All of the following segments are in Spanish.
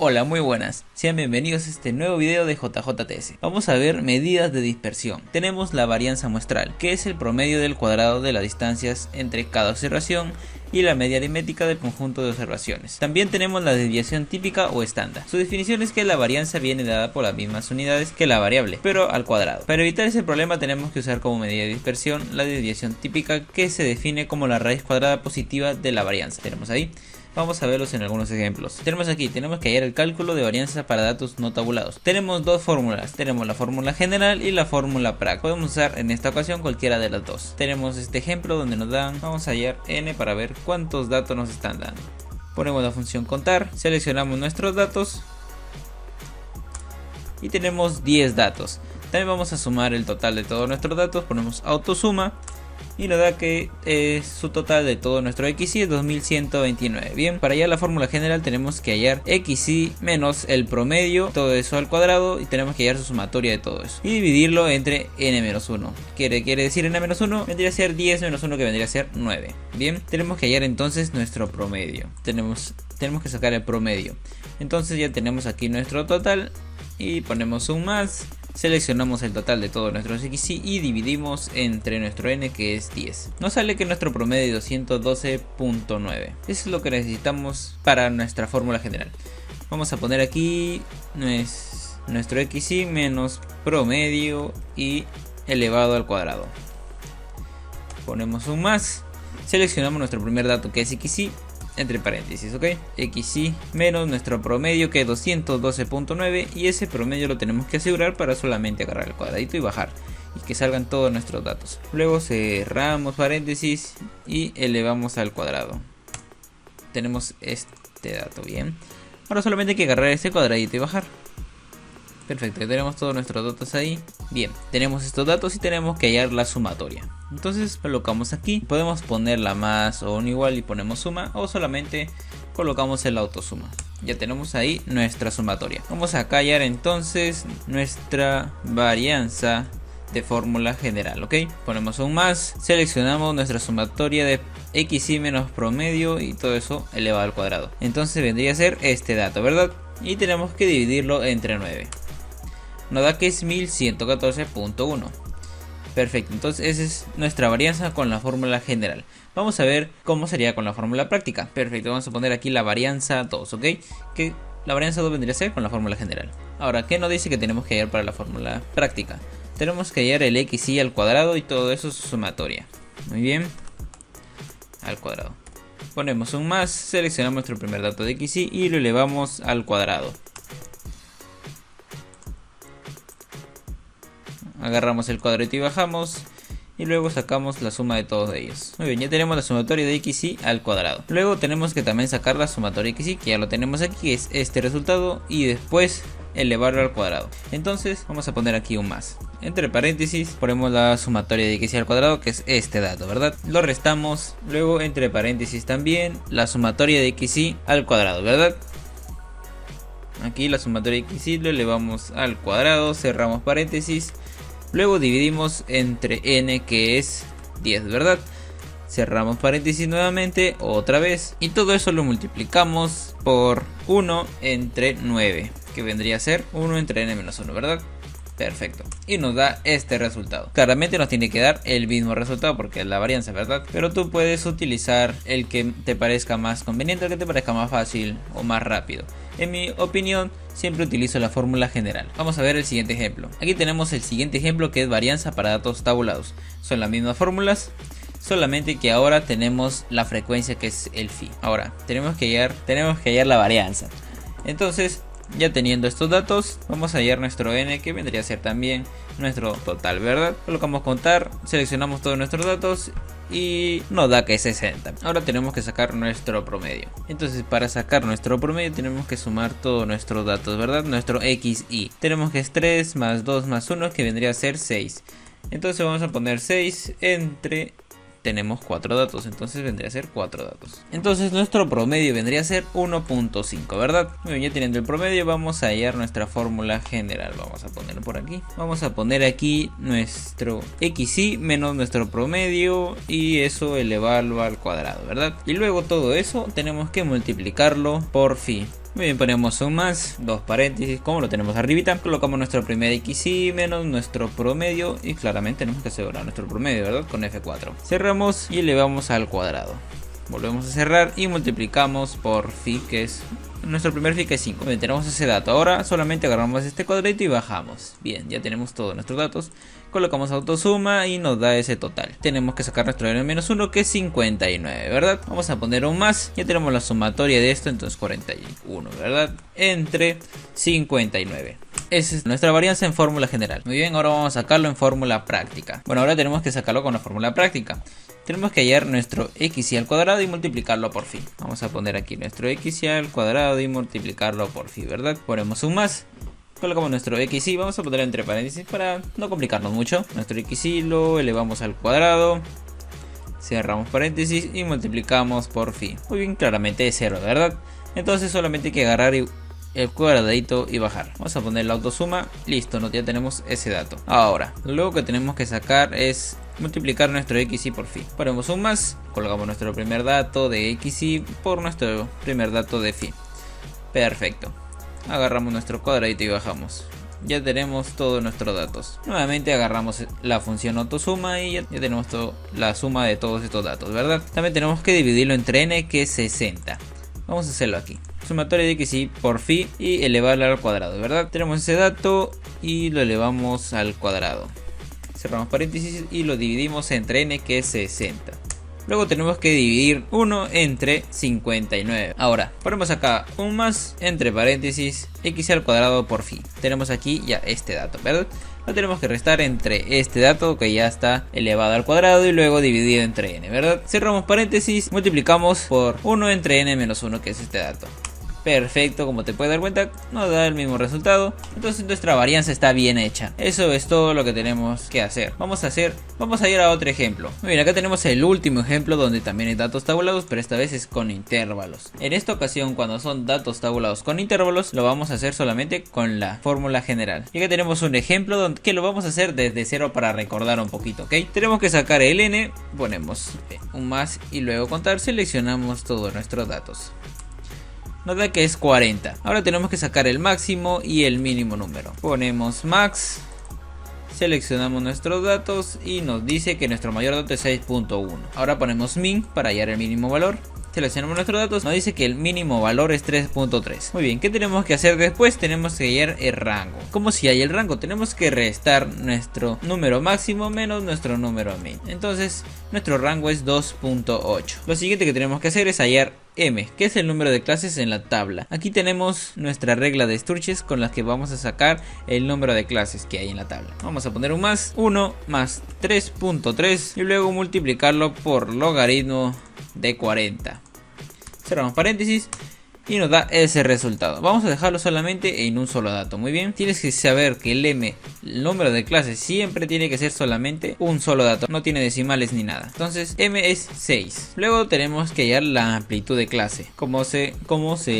Hola, muy buenas, sean bienvenidos a este nuevo video de JJTS. Vamos a ver medidas de dispersión. Tenemos la varianza muestral, que es el promedio del cuadrado de las distancias entre cada observación, y la media aritmética del conjunto de observaciones. También tenemos la desviación típica o estándar. Su definición es que la varianza viene dada por las mismas unidades que la variable, pero al cuadrado. Para evitar ese problema tenemos que usar como medida de dispersión la desviación típica, que se define como la raíz cuadrada positiva de la varianza. Tenemos ahí. Vamos a verlos en algunos ejemplos. Tenemos que hallar el cálculo de varianza para datos no tabulados. Tenemos dos fórmulas, tenemos la fórmula general y la fórmula práctica. Podemos usar en esta ocasión cualquiera de las dos. Tenemos este ejemplo donde nos dan, vamos a hallar n para ver cuántos datos nos están dando. Ponemos la función contar, seleccionamos nuestros datos y tenemos 10 datos. También vamos a sumar el total de todos nuestros datos, ponemos autosuma. Y nos da que su total de todo nuestro XY es 2129. Bien, para hallar la fórmula general tenemos que hallar XY menos el promedio, todo eso al cuadrado, y tenemos que hallar su sumatoria de todo eso. Y dividirlo entre n-1. Quiere decir n-1 vendría a ser 10 menos 1, que vendría a ser 9. Bien, tenemos que hallar entonces nuestro promedio. Tenemos que sacar el promedio. Entonces ya tenemos aquí nuestro total y ponemos un más. Seleccionamos el total de todos nuestros XY y dividimos entre nuestro n, que es 10. Nos sale que nuestro promedio es 212.9. Eso es lo que necesitamos para nuestra fórmula general. Vamos a poner aquí nuestro XY menos promedio y elevado al cuadrado. Ponemos un más. Seleccionamos nuestro primer dato, que es XY, entre paréntesis, ok, XY menos nuestro promedio, que es 212.9, y ese promedio lo tenemos que asegurar para solamente agarrar el cuadradito y bajar y que salgan todos nuestros datos. Luego cerramos paréntesis y elevamos al cuadrado. Tenemos este dato. Bien, ahora solamente hay que agarrar este cuadradito y bajar. Perfecto, ya tenemos todos nuestros datos ahí. Bien, tenemos estos datos y tenemos que hallar la sumatoria. Entonces colocamos aquí, podemos ponerla más o un igual y ponemos suma, o solamente colocamos el autosuma. Ya tenemos ahí nuestra sumatoria. Vamos a hallar entonces nuestra varianza de fórmula general, ok. Ponemos un más, seleccionamos nuestra sumatoria de XY menos promedio y todo eso elevado al cuadrado. Entonces vendría a ser este dato, ¿verdad? Y tenemos que dividirlo entre 9. Nos da que es 1114.1. Perfecto, entonces esa es nuestra varianza con la fórmula general. Vamos a ver cómo sería con la fórmula práctica. Perfecto, vamos a poner aquí la varianza 2, ok. Que la varianza 2 vendría a ser con la fórmula general. Ahora, ¿qué nos dice que tenemos que hallar para la fórmula práctica? Tenemos que hallar el XY al cuadrado y todo eso es su sumatoria. Muy bien, al cuadrado. Ponemos un más, seleccionamos nuestro primer dato de XY y lo elevamos al cuadrado. Agarramos el cuadrito y bajamos, y luego sacamos la suma de todos ellos. Muy bien, ya tenemos la sumatoria de XY al cuadrado. Luego tenemos que también sacar la sumatoria de XY, que ya lo tenemos aquí, que es este resultado, y después elevarlo al cuadrado. Entonces vamos a poner aquí un más. Entre paréntesis ponemos la sumatoria de XY al cuadrado, que es este dato, ¿verdad? Lo restamos, luego entre paréntesis también la sumatoria de XY al cuadrado, ¿verdad? Aquí la sumatoria de XY lo elevamos al cuadrado, cerramos paréntesis. Luego dividimos entre n, que es 10, ¿verdad? Cerramos paréntesis nuevamente, otra vez. Y todo eso lo multiplicamos por 1 entre 9, que vendría a ser 1 entre n-1, ¿verdad? Perfecto. Y nos da este resultado. Claramente nos tiene que dar el mismo resultado porque es la varianza, ¿verdad? Pero tú puedes utilizar el que te parezca más conveniente, el que te parezca más fácil o más rápido. En mi opinión, siempre utilizo la fórmula general. Vamos a ver el siguiente ejemplo. Aquí tenemos el siguiente ejemplo, que es varianza para datos tabulados. Son las mismas fórmulas, solamente que ahora tenemos la frecuencia, que es el phi. Ahora tenemos que hallar la varianza. Entonces, ya teniendo estos datos, vamos a hallar nuestro n, que vendría a ser también nuestro total, ¿verdad? Colocamos contar, seleccionamos todos nuestros datos y nos da que es 60. Ahora tenemos que sacar nuestro promedio. Entonces, para sacar nuestro promedio tenemos que sumar todos nuestros datos, ¿verdad? Nuestro XY. Tenemos que es 3 más 2 más 1, que vendría a ser 6. Entonces vamos a poner 6 entre... Tenemos 4 datos, entonces vendría a ser 4 datos. Entonces nuestro promedio vendría a ser 1.5, ¿verdad? Muy bien, ya teniendo el promedio vamos a hallar nuestra fórmula general. Vamos a ponerlo por aquí. Vamos a poner aquí nuestro XY menos nuestro promedio y eso elevarlo al cuadrado, ¿verdad? Y luego todo eso tenemos que multiplicarlo por phi. Muy bien, ponemos un más, dos paréntesis, como lo tenemos arribita. Colocamos nuestro primer XY menos nuestro promedio. Y claramente tenemos que asegurar nuestro promedio, ¿verdad? Con F4. Cerramos y elevamos al cuadrado. Volvemos a cerrar y multiplicamos por phi, que es nuestro primer phi, que es 5. Bien, tenemos ese dato. Ahora solamente agarramos este cuadradito y bajamos. Bien, ya tenemos todos nuestros datos. Colocamos autosuma y nos da ese total. Tenemos que sacar nuestro n-1, que es 59, ¿verdad? Vamos a poner un más. Ya tenemos la sumatoria de esto, entonces 41, ¿verdad? Entre 59. Esa es nuestra varianza en fórmula general. Muy bien, ahora vamos a sacarlo en fórmula práctica. Bueno, ahora tenemos que sacarlo con la fórmula práctica. Tenemos que hallar nuestro xy al cuadrado y multiplicarlo por phi. Vamos a poner aquí nuestro xy al cuadrado y multiplicarlo por phi, ¿verdad? Ponemos un más. Colocamos nuestro xy, vamos a ponerlo entre paréntesis para no complicarnos mucho. Nuestro xy lo elevamos al cuadrado. Cerramos paréntesis y multiplicamos por phi. Muy bien, claramente es 0, ¿verdad? Entonces solamente hay que agarrar el cuadradito y bajar. Vamos a poner la autosuma. Listo, ya tenemos ese dato. Ahora, lo que tenemos que sacar es multiplicar nuestro xy por phi. Ponemos un más. Colocamos nuestro primer dato de xy por nuestro primer dato de phi. Perfecto. Agarramos nuestro cuadradito y bajamos. Ya tenemos todos nuestros datos. Nuevamente agarramos la función autosuma y ya tenemos la suma de todos estos datos, ¿verdad? También tenemos que dividirlo entre n, que es 60. Vamos a hacerlo aquí. Sumatoria de xy por phi y elevarlo al cuadrado, ¿verdad? Tenemos ese dato y lo elevamos al cuadrado. Cerramos paréntesis y lo dividimos entre n, que es 60. Luego tenemos que dividir 1 entre 59. Ahora, ponemos acá un más entre paréntesis x al cuadrado por phi. Tenemos aquí ya este dato, ¿verdad? Lo tenemos que restar entre este dato que ya está elevado al cuadrado y luego dividido entre n, ¿verdad? Cerramos paréntesis, multiplicamos por 1 entre n menos 1, que es este dato. Perfecto, como te puedes dar cuenta, nos da el mismo resultado. Entonces nuestra varianza está bien hecha. Eso es todo lo que tenemos que hacer. Vamos a ir a otro ejemplo. Muy bien, acá tenemos el último ejemplo donde también hay datos tabulados, pero esta vez es con intervalos. En esta ocasión, cuando son datos tabulados con intervalos, lo vamos a hacer solamente con la fórmula general. Y acá tenemos un ejemplo que lo vamos a hacer desde cero para recordar un poquito, ¿ok? Tenemos que sacar el n, ponemos un más y luego contar, seleccionamos todos nuestros datos. Nos da que es 40. Ahora tenemos que sacar el máximo y el mínimo número. Ponemos max. Seleccionamos nuestros datos y nos dice que nuestro mayor dato es 6.1. Ahora ponemos min para hallar el mínimo valor. Seleccionamos nuestros datos, nos dice que el mínimo valor es 3.3. Muy bien, ¿qué tenemos que hacer después? Tenemos que hallar el rango. ¿Cómo si hay el rango? Tenemos que restar nuestro número máximo menos nuestro número min. Entonces, nuestro rango es 2.8. Lo siguiente que tenemos que hacer es hallar m, que es el número de clases en la tabla. Aquí tenemos nuestra regla de Sturges con la que vamos a sacar el número de clases que hay en la tabla. Vamos a poner un más, 1 más 3.3 y luego multiplicarlo por logaritmo de 40. Cerramos paréntesis y nos da ese resultado. Vamos a dejarlo solamente en un solo dato. Muy bien, tienes que saber que el m, el número de clases, siempre tiene que ser solamente un solo dato, no tiene decimales ni nada. Entonces m es 6. Luego tenemos que hallar la amplitud de clase. ¿Cómo se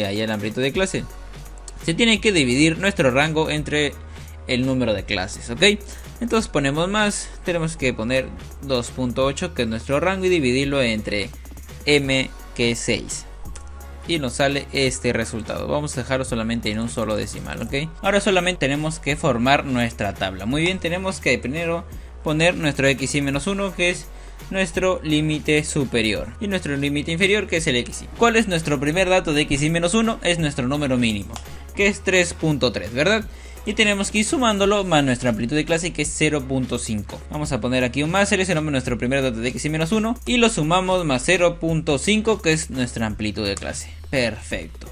halla la amplitud de clase? Se tiene que dividir nuestro rango entre el número de clases, ¿ok? Entonces ponemos más, tenemos que poner 2.8, que es nuestro rango, y dividirlo entre m, que es 6. Y nos sale este resultado. Vamos a dejarlo solamente en un solo decimal, ¿ok? Ahora solamente tenemos que formar nuestra tabla. Muy bien, tenemos que primero poner nuestro xy-1, que es nuestro límite superior, y nuestro límite inferior, que es el xy. ¿Cuál es nuestro primer dato de xy-1? Es nuestro número mínimo, que es 3.3, ¿verdad? Y tenemos que ir sumándolo más nuestra amplitud de clase, que es 0.5. Vamos a poner aquí un más, seleccionamos nuestro primer dato de xy-1 y lo sumamos más 0.5, que es nuestra amplitud de clase. Perfecto.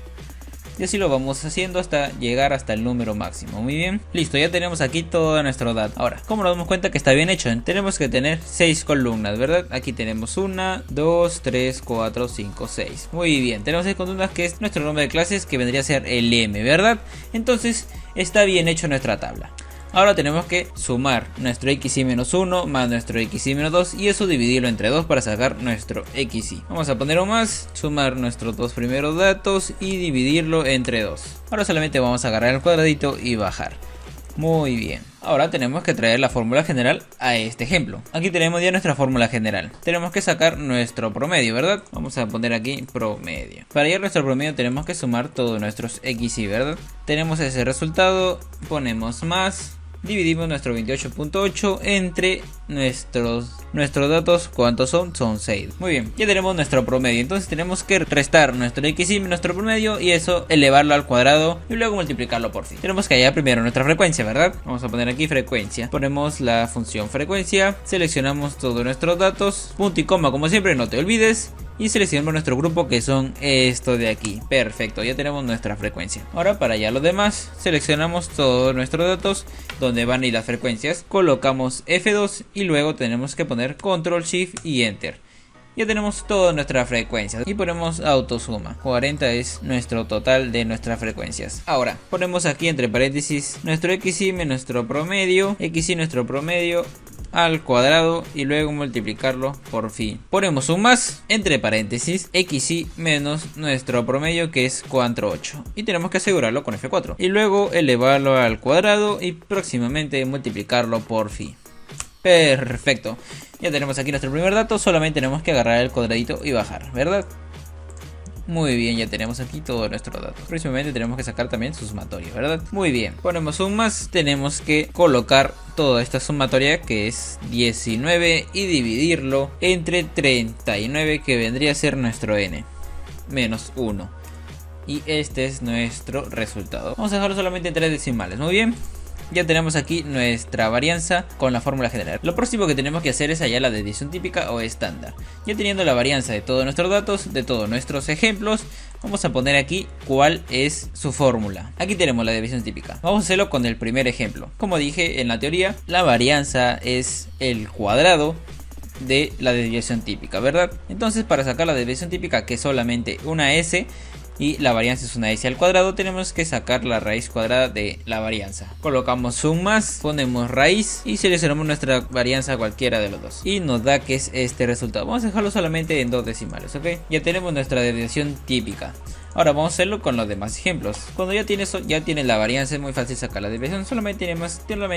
Y así lo vamos haciendo hasta llegar hasta el número máximo. Muy bien, listo, ya tenemos aquí todo nuestro dato. Ahora, ¿cómo nos damos cuenta que está bien hecho? Tenemos que tener 6 columnas, ¿verdad? Aquí tenemos 1, 2, 3, 4, 5, 6. Muy bien, tenemos 6 columnas, que es nuestro nombre de clases, que vendría a ser el m, ¿verdad? Entonces está bien hecho nuestra tabla. Ahora tenemos que sumar nuestro xy-1 más nuestro xy-2 y eso dividirlo entre 2 para sacar nuestro xy. Vamos a poner un más, sumar nuestros dos primeros datos y dividirlo entre 2. Ahora solamente vamos a agarrar el cuadradito y bajar. Muy bien. Ahora tenemos que traer la fórmula general a este ejemplo. Aquí tenemos ya nuestra fórmula general. Tenemos que sacar nuestro promedio, ¿verdad? Vamos a poner aquí promedio. Para hallar nuestro promedio tenemos que sumar todos nuestros XY, ¿verdad? Tenemos ese resultado, ponemos más, dividimos nuestro 28.8 entre nuestros datos. ¿Cuántos son? Son 6. Muy bien, ya tenemos nuestro promedio. Entonces tenemos que restar nuestro XY, nuestro promedio, y eso elevarlo al cuadrado y luego multiplicarlo por phi. Tenemos que hallar primero nuestra frecuencia, ¿verdad? Vamos a poner aquí frecuencia. Ponemos la función frecuencia, seleccionamos todos nuestros datos, punto y coma como siempre, no te olvides. Y seleccionamos nuestro grupo, que son esto de aquí. Perfecto, ya tenemos nuestra frecuencia. Ahora para allá los demás, seleccionamos todos nuestros datos, donde van a ir las frecuencias. Colocamos F2 y luego tenemos que poner Control Shift y Enter. Ya tenemos toda nuestra frecuencia y ponemos autosuma. 40 es nuestro total de nuestras frecuencias. Ahora ponemos aquí entre paréntesis nuestro XY menos nuestro promedio, XY nuestro promedio al cuadrado y luego multiplicarlo por phi. Ponemos un más entre paréntesis XY menos nuestro promedio, que es 4,8, y tenemos que asegurarlo con F4 y luego elevarlo al cuadrado y próximamente multiplicarlo por phi. Perfecto, ya tenemos aquí nuestro primer dato, solamente tenemos que agarrar el cuadradito y bajar, ¿verdad? Muy bien, ya tenemos aquí todos nuestros datos. Próximamente tenemos que sacar también su sumatoria, ¿verdad? Muy bien, ponemos un más, tenemos que colocar toda esta sumatoria, que es 19, y dividirlo entre 39, que vendría a ser nuestro n, menos 1. Y este es nuestro resultado. Vamos a dejarlo solamente en 3 decimales, muy bien. Ya tenemos aquí nuestra varianza con la fórmula general. Lo próximo que tenemos que hacer es hallar la desviación típica o estándar. Ya teniendo la varianza de todos nuestros datos, de todos nuestros ejemplos, vamos a poner aquí cuál es su fórmula. Aquí tenemos la desviación típica. Vamos a hacerlo con el primer ejemplo. Como dije en la teoría, la varianza es el cuadrado de la desviación típica, ¿verdad? Entonces, para sacar la desviación típica, que es solamente una S, y la varianza es una S al cuadrado, tenemos que sacar la raíz cuadrada de la varianza. Colocamos un más, ponemos raíz y seleccionamos nuestra varianza, cualquiera de los dos, y nos da que es este resultado. Vamos a dejarlo solamente en 2 decimales, ¿ok? Ya tenemos nuestra desviación típica. Ahora vamos a hacerlo con los demás ejemplos. Cuando ya tienes la varianza, es muy fácil sacar la desviación. Solamente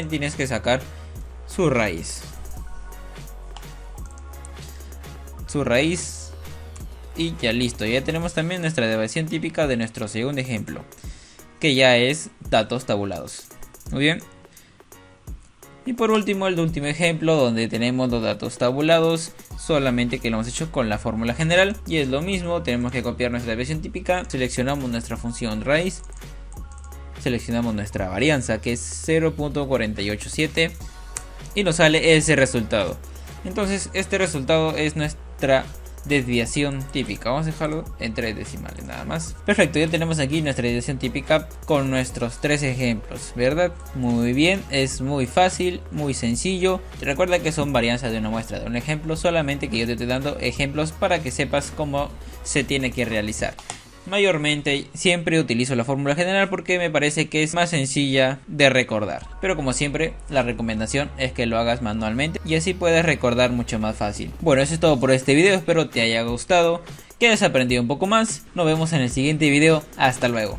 tienes que sacar su raíz. Y ya listo, ya tenemos también nuestra desviación típica de nuestro segundo ejemplo, que ya es datos tabulados. Muy bien. Y por último, el último ejemplo, donde tenemos los datos tabulados, solamente que lo hemos hecho con la fórmula general. Y es lo mismo, tenemos que copiar nuestra desviación típica, seleccionamos nuestra función raíz, seleccionamos nuestra varianza, que es 0.487, y nos sale ese resultado. Entonces este resultado es nuestra desviación típica. Vamos a dejarlo en 3 decimales nada más. Perfecto, ya tenemos aquí nuestra desviación típica con nuestros 3 ejemplos, ¿verdad? Muy bien, es muy fácil, muy sencillo. Recuerda que son varianzas de una muestra de un ejemplo, solamente que yo te estoy dando ejemplos para que sepas cómo se tiene que realizar. Mayormente siempre utilizo la fórmula general porque me parece que es más sencilla de recordar, pero como siempre la recomendación es que lo hagas manualmente y así puedes recordar mucho más fácil. Bueno, eso es todo por este video, espero te haya gustado, que hayas aprendido un poco más. Nos vemos en el siguiente video, hasta luego.